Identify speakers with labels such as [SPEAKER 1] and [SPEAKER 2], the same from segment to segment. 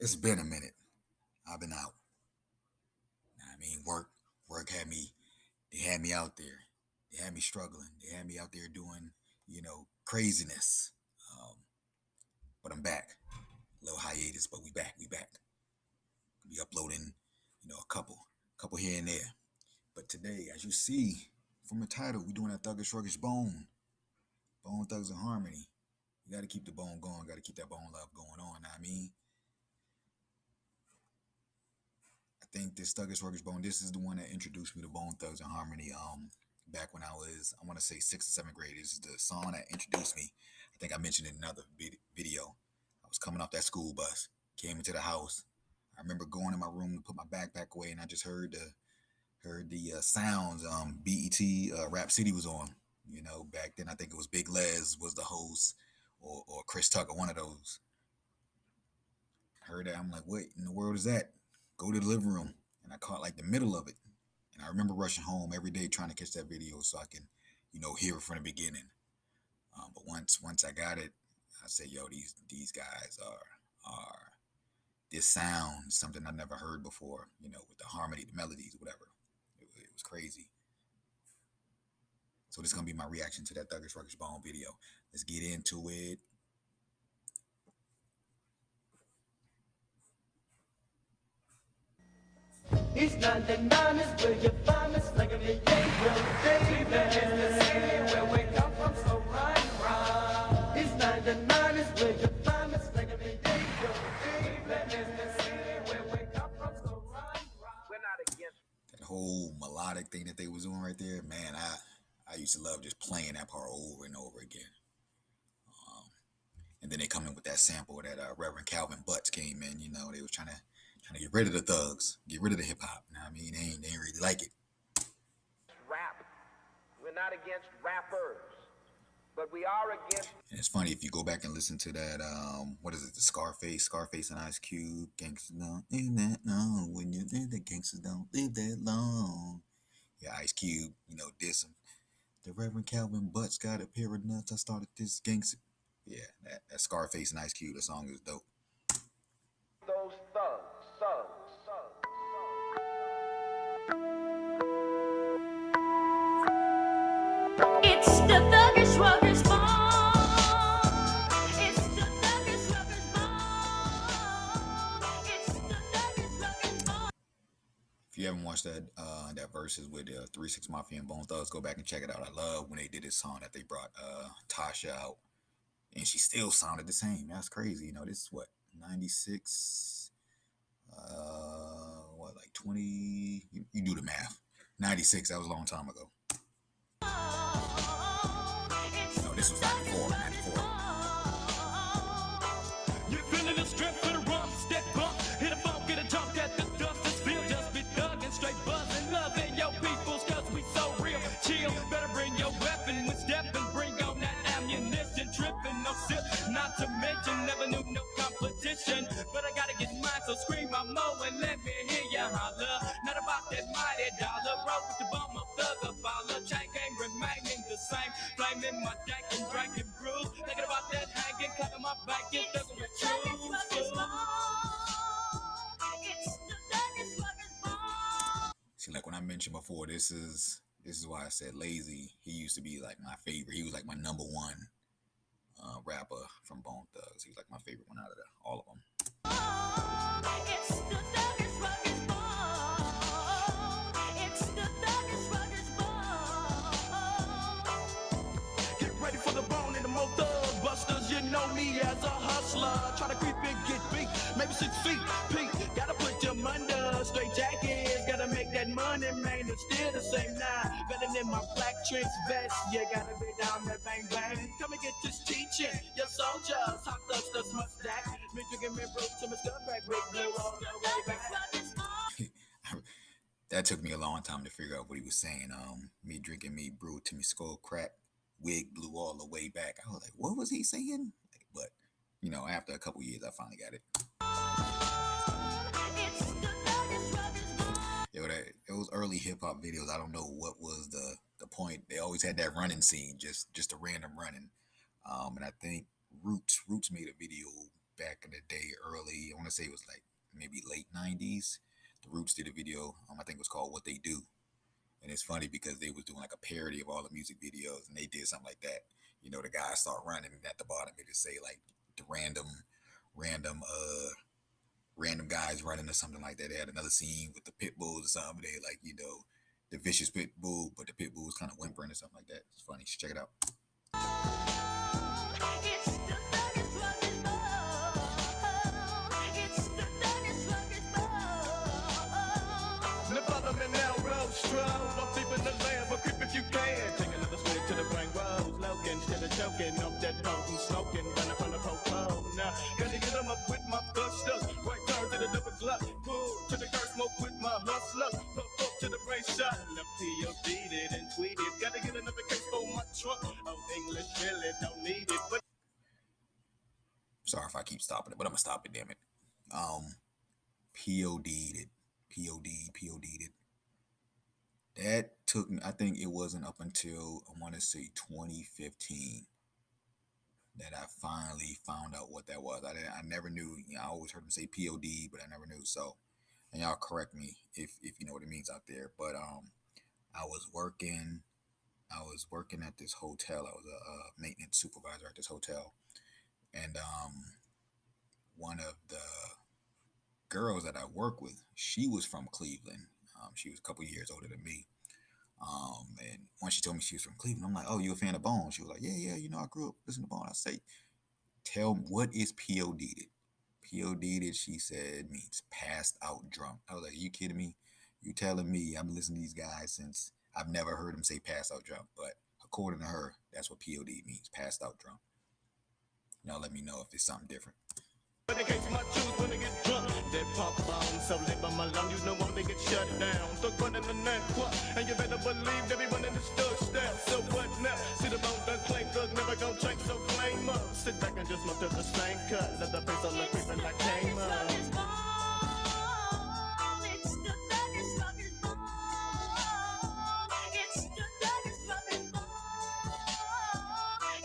[SPEAKER 1] It's been a minute. I've been out. I mean, work had me. They had me out there. They had me struggling. They had me out there doing, craziness. Um, but I'm back. A little hiatus, but we back. We back. We uploading, a couple here and there. But today, as you see from the title, we doing that Thuggish Ruggish Bone Thugs and Harmony. You got to keep the bone going. Got to keep that bone love going on. I mean, I think this Thuggish Ruggish Bone, this is the one that introduced me to Bone Thugs and Harmony. Back when I was, I want to say sixth or seventh grade. This is the song that introduced me. I think I mentioned in another video. I was coming off that school bus, came into the house. I remember going in my room to put my backpack away, and I just heard the sounds. BET Rap City was on. Back then I think it was Big Les was the host, or Chris Tucker, one of those. Heard that, I'm like, what in the world is that? Go to the living room, and I caught like the middle of it, and I remember rushing home every day trying to catch that video so I can, hear it from the beginning. But once I got it, I said, yo, these guys are this sound something I never heard before. With the harmony, the melodies, whatever. It was crazy. So this is gonna be my reaction to that Thuggish Ruggish Bone video. Let's get into it.
[SPEAKER 2] East 99 is where you find us, like a me, baby. Where we come from, so run. East 99 is where you find us, like a me, baby. Where we come from, so run. We're not against
[SPEAKER 1] That whole melodic thing that they was doing right there, man. I used to love just playing that part over and over again. And then they come in with that sample that Reverend Calvin Butts came in. They was trying to get rid of the thugs, get rid of the hip hop. I mean, they ain't really like it.
[SPEAKER 2] rap. We're not against rappers, but we are against.
[SPEAKER 1] And it's funny if you go back and listen to that. What is it? The Scarface and Ice Cube. Gangsters don't live that long. When you live, the gangsters don't live that long. Yeah, Ice Cube. Diss him. The Reverend Calvin Butts got a pair of nuts. I started this gangster. Yeah, that Scarface and Ice Cube. The song is dope.
[SPEAKER 2] Those thugs.
[SPEAKER 3] It's the Thuggish Ruggish Bone. It's the Thuggish Ruggish Bone. It's the Thuggish Ruggish Bone.
[SPEAKER 1] If you haven't watched that verses with 3 6 Mafia and Bone Thugs, go back and check it out. I love when they did this song that they brought Tasha out, and she still sounded the same. That's crazy. This is what 96. What, like 20? You do the math. 96. That was a long time ago. No, this was 94. 94.
[SPEAKER 4] You're feeling the strip for the rum, step bump, hit a funk, get a jump at the dust, this feel just be thuggin', straight buzzing, loving your peoples, cause we so real, chill, better bring your weapon, when steppin', bring on that ammunition, trippin', no sip, not to mention, never knew no competition, but I gotta get mine, so scream my mo and let me hear ya holler, not about that mighty dollar, broke with the bum of thugger, baller, chain gang remaining the same, flaming my dank and drinking brews, thinking about that hanging, clapping my back, it doesn't
[SPEAKER 3] It's the Thuggish Ruggish Bone. It's the Thuggish Ruggish Bone.
[SPEAKER 1] See, like when I mentioned before, this is why I said Lazy. He used to be like my favorite. He was like my number one rapper from Bone Thugs. He was like my favorite one out of all of them.
[SPEAKER 3] It's the Thuggish Ruggish Bone. It's the Thuggish Ruggish Bone.
[SPEAKER 4] Get ready for the bone and the more thug busters. You know me as a hustler. Try to creep and get beat, maybe 6 feet. Pete, gotta put them under. Straight jackets, gotta make that money, man. It's still the same now. Better than my black trench vest. You gotta be down there, bang bang. Come and get this teaching. Your soldiers, hot dusters, mustache. Me drinking me brew to my stud back, big blue all the way back.
[SPEAKER 3] Thuggish Ruggish Bone.
[SPEAKER 1] That took me a long time to figure out what he was saying. Me drinking me brew to me skull crack, wig blew all the way back. I was like, what was he saying? But after a couple years, I finally got it.
[SPEAKER 3] It's the Thuggish Ruggish Bone.
[SPEAKER 1] Those early hip hop videos, I don't know what was the point. They always had that running scene, just a random running. And I think Roots made a video back in the day, early. I want to say it was like maybe late '90s. The Roots did a video. I think it was called "What They Do," and it's funny because they was doing like a parody of all the music videos, and they did something like that. You know, the guys start running, and at the bottom it just say like the random, random guys running or something like that. They had another scene with the pit bulls or something. They like, the vicious pit bull, but the pit bull was kind of whimpering or something like that. It's funny. You should check it out.
[SPEAKER 3] It's the Thuggish Ruggish Bone. It's the Thuggish Ruggish Bone.
[SPEAKER 4] The bottom and now road stroll. I'm deep in the land, but creep if you can. Take another swig to the brain rose. Logan, instead of choking, up that potent smoking. Run up on the popo. Now, gotta get 'em up with my busters. Right turn to the double glut. Pull to the curse, smoke with my hustlers. Puff up to the brain shot. Left POD'd it and tweeted. Gotta get another case for my truck. Oh, English really don't need it. But
[SPEAKER 1] Sorry if I keep stopping it, but I'm gonna stop it. Damn it. Um, POD'd it. POD'd it. That took me. I think it wasn't up until I want to say 2015 that I finally found out what that was. I never knew. I always heard them say POD, but I never knew. So, and y'all correct me if you know what it means out there. But I was working. I was working at this hotel. I was a maintenance supervisor at this hotel, and one of the girls that I work with, she was from Cleveland. She was a couple years older than me. And once she told me she was from Cleveland, I'm like, "Oh, you a fan of Bone?" She was like, "Yeah, yeah. I grew up listening to Bone." I say, "Tell what is POD?" POD, she said, means passed out drunk. I was like, "Are you kidding me? You telling me I'm listening to these guys since I've never heard them say passed out drunk?" But according to her, that's what POD means, passed out drunk. Y'all let me know if it's something different.
[SPEAKER 4] in case my shoes when they get drunk, they pop bomb. So lit by my lung, you know when they get shut down. Stuck running the neck, what? And you better believe everyone in the stood step. So what now? See the bone done claim thug, never gon' change, so flame up. Sit back and just look at the same cut. Let the face on the
[SPEAKER 3] It's
[SPEAKER 4] creeping
[SPEAKER 3] the
[SPEAKER 4] like came
[SPEAKER 3] Thuggish
[SPEAKER 4] up.
[SPEAKER 3] Ruggish Bone. It's the Thuggish Ruggish Bone. It's the Thuggish Ruggish Bone.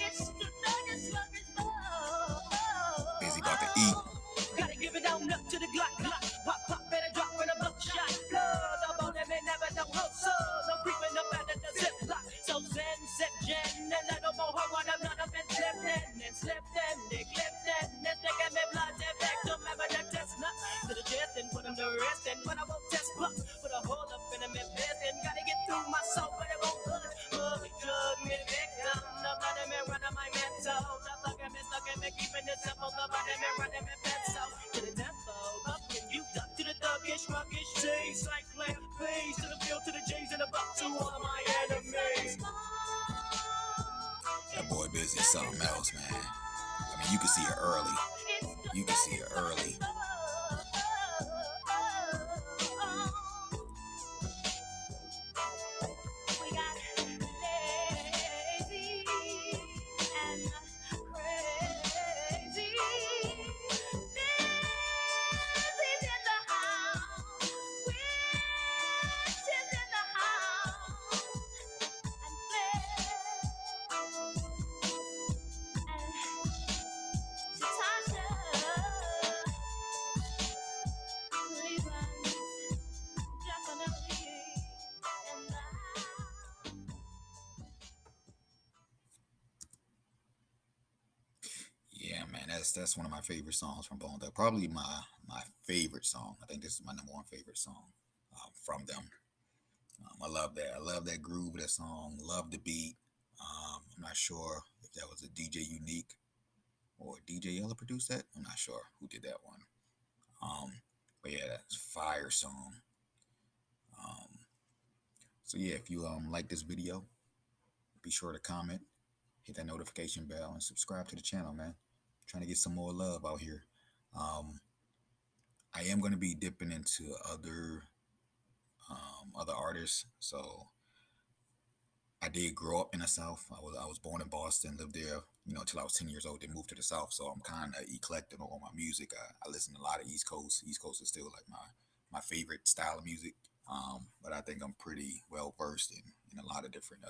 [SPEAKER 3] It's the Thuggish Ruggish
[SPEAKER 1] Busy about to eat.
[SPEAKER 3] Bone. Gotta give it on up to the Glock, Glock. Pop, pop, better drop for the buckshot. Cause I'm on them and never no hustle. No creeping up out of the zip lock. So Zen, Zip, Jen, and let them all hug on them, none of them slipped and slipped and they clipped and they got me blood, they back to remember the test nuts. To the death and put them to rest and when I won't test blocks. Put a hole up in them and bed and gotta get through my soul, but it won't budge. Drug me victim, the blood in me running my mental. The fuck am stuck in me keeping it simple, the blood in me running me pencil. To the tempo, up when you duck to the thuggish, ruggish, J's like plant B's to the field, to the J's and the buck to all of my enemies.
[SPEAKER 1] That boy Busy is something else, man. I mean, you can see it early. You can see it early.
[SPEAKER 3] We got lazy and crazy. Busy's in the house. Witch is in the house. And Tasha, Cleveland, definitely in the house.
[SPEAKER 1] Yeah, man, that's one of my favorite songs from Bone Thugs. Probably my favorite song. I think this is my number one favorite song from them. I love that. I love that groove of that song. Love the beat. I'm not sure if that was a DJ Unique or DJ Yella produced that. I'm not sure who did that one. But yeah, that's a fire song. Um, so yeah, if you like this video, be sure to comment, hit that notification bell, and subscribe to the channel, man. Trying to get some more love out here. Um, I am going to be dipping into other artists. So I did grow up in the South. I was born in Boston, lived there, until I was 10 years old. Then moved to the South. So I'm kind of eclectic on my music. I listen to a lot of East Coast. East Coast is still like my favorite style of music. But I think I'm pretty well versed in a lot of different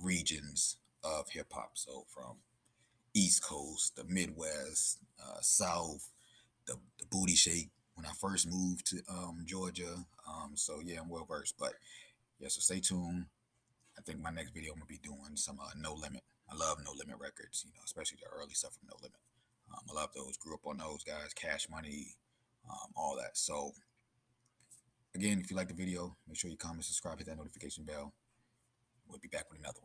[SPEAKER 1] regions of hip hop. So from East Coast, the Midwest, South, the booty shake when I first moved to Georgia. So yeah, I'm well versed. But yeah, so stay tuned. I think my next video I'm gonna be doing some No Limit. I love No Limit records, especially the early stuff from No Limit. I love those. Grew up on those guys, Cash Money, all that. So again, if you like the video, make sure you comment, subscribe, hit that notification bell. We'll be back with another one.